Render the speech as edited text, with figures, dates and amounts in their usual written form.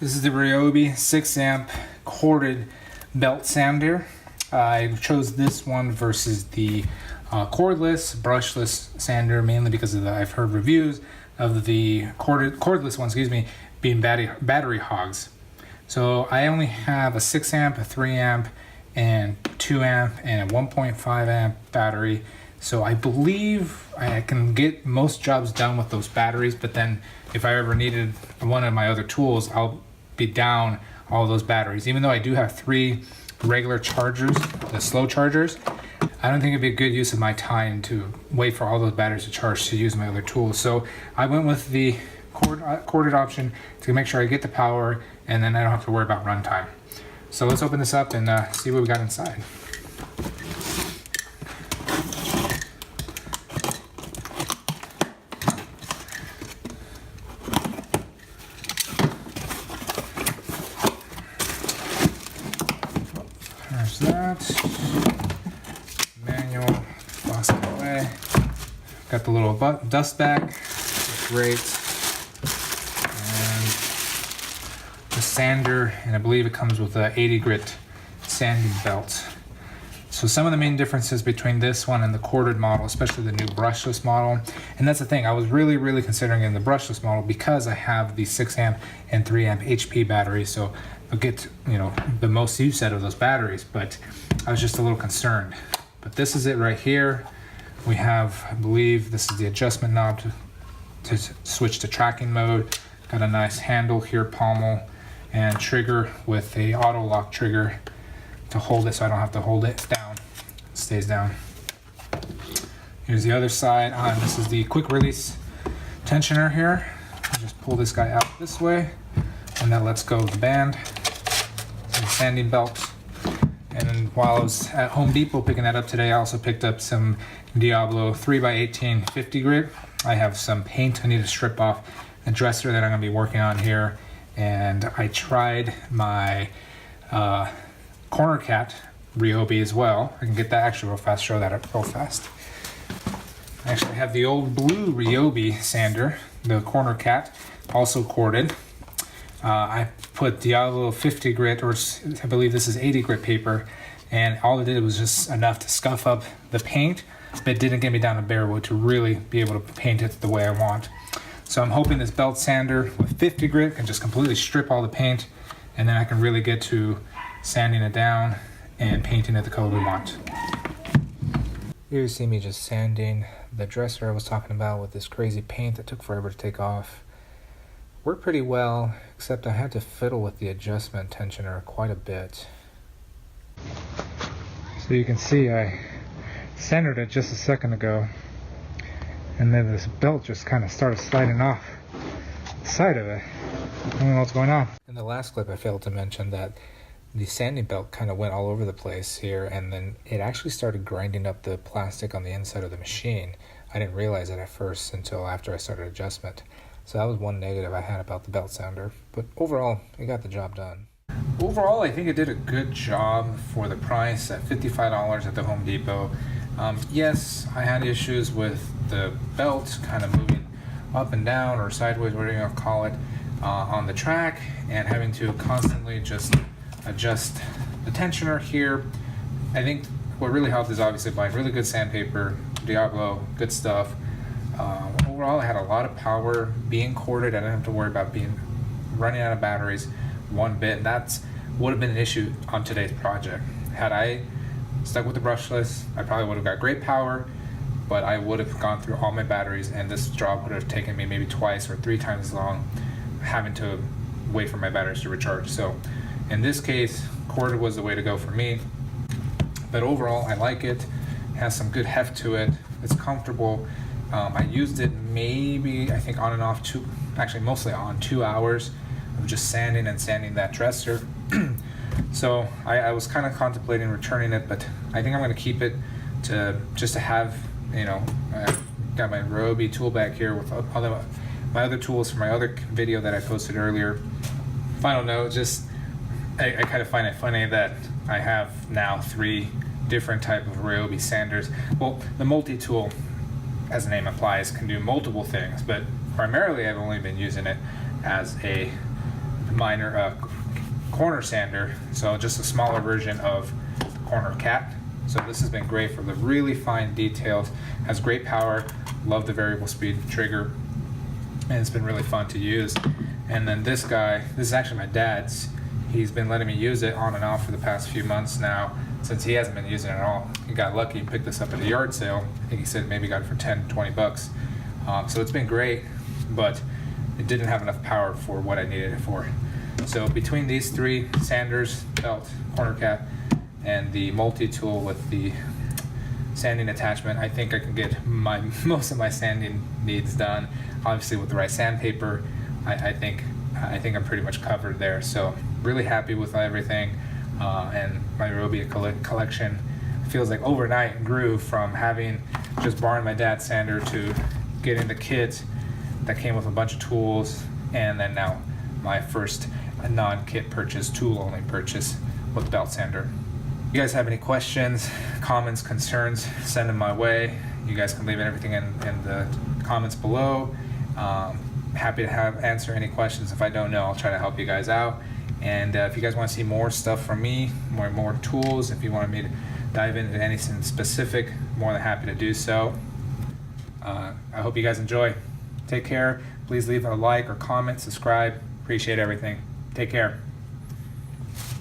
This is the Ryobi 6 amp corded belt sander. I chose this one versus the cordless, brushless sander, mainly because of I've heard reviews of the cordless one, being battery hogs. So I only have a 6 amp, a 3 amp, and 2 amp, and a 1.5 amp battery. So I believe I can get most jobs done with those batteries, but then if I ever needed one of my other tools, I'll be down all those batteries. Even though I do have 3 regular chargers, the slow chargers, I don't think it'd be a good use of my time to wait for all those batteries to charge to use my other tools. So I went with the corded option to make sure I get the power, and then I don't have to worry about runtime. So let's open this up and see what we got inside. There's that. Manual, box it away. Got the little dust bag, great. And the sander, and I believe it comes with a 80 grit sanding belt. So some of the main differences between this one and the corded model, especially the new brushless model, and that's the thing, I was really considering in the brushless model because I have the 6 amp and 3 amp HP batteries, so I'll get the most use out of those batteries, but I was just a little concerned. But this is it right here. We have, I believe this is the adjustment knob to switch to tracking mode. Got a nice handle here, pommel, and trigger with a auto lock trigger to hold it so I don't have to hold it down. It stays down. Here's the other side. This is the quick release tensioner here. I'll just pull this guy out this way, and that lets go of the band. Some sanding belt. And then while I was at Home Depot picking that up today, I also picked up some Diablo 3x18 50 grit. I have some paint I need to strip off a dresser that I'm going to be working on here. And I tried my corner cat Ryobi as well. I can get that actually real fast, show that up real fast. I actually have the old blue Ryobi sander, the corner cat, also corded. I put Diablo 50 grit, or I believe this is 80 grit paper, and all it did was just enough to scuff up the paint, but it didn't get me down to bare wood to really be able to paint it the way I want. So I'm hoping this belt sander with 50 grit can just completely strip all the paint, and then I can really get to sanding it down and painting it the color we want. Here you see me just sanding the dresser I was talking about with this crazy paint that took forever to take off. Worked pretty well, except I had to fiddle with the adjustment tensioner quite a bit. So you can see I centered it just a second ago, and then this belt just kind of started sliding off the side of it. I don't know what's going on. In the last clip I failed to mention that the sanding belt kind of went all over the place here, and then it actually started grinding up the plastic on the inside of the machine. I didn't realize it at first until after I started adjustment. So that was one negative I had about the belt sander, but overall, it got the job done. Overall, I think it did a good job for the price at $55 at the Home Depot. Yes, I had issues with the belt kind of moving up and down or sideways, whatever you want to call it, on the track, and having to constantly just adjust the tensioner here. I think what really helped is obviously buying really good sandpaper, Diablo, good stuff. Overall, I had a lot of power being corded. I didn't have to worry about running out of batteries one bit, and that's would have been an issue on today's project. Had I stuck with the brushless, I probably would have got great power, but I would have gone through all my batteries, and this job would have taken me maybe twice or 3 times as long, having to wait for my batteries to recharge. So in this case, corded was the way to go for me. But overall, I like it. It has some good heft to it. It's comfortable. I used it maybe, I think on and off, mostly on 2 hours of just sanding that dresser. So I was kind of contemplating returning it, but I think I'm going to keep it to have, I got my Ryobi tool bag here with my other tools from my other video that I posted earlier. Final note, I kind of find it funny that I have now 3 different type of Ryobi sanders. Well, the multi-tool, as the name implies, can do multiple things, but primarily I've only been using it as a minor corner sander, so just a smaller version of corner cat. So this has been great for the really fine details. Has great power. Love the variable speed trigger, and it's been really fun to use. And then this guy, this is actually my dad's. He's been letting me use it on and off for the past few months now, since he hasn't been using it at all. He got lucky and picked this up at a yard sale. I think he said maybe got it for 10, 20 bucks. So it's been great, but it didn't have enough power for what I needed it for. So between these three, sanders, belt, corner cat, and the multi-tool with the sanding attachment, I think I can get most of my sanding needs done. Obviously with the right sandpaper, I think I'm pretty much covered there. So really happy with everything, and my Ryobi collection feels like overnight grew from having just borrowing my dad's sander to getting the kit that came with a bunch of tools, and then now my first non-kit purchase, tool-only purchase with belt sander. If you guys have any questions, comments, concerns, send them my way. You guys can leave everything in the comments below. Happy to answer any questions. If I don't know, I'll try to help you guys out. And if you guys want to see more stuff from me, more tools, if you want me to dive into anything specific, more than happy to do so. I hope you guys enjoy. Take care. Please leave a like or comment, subscribe. Appreciate everything. Take care.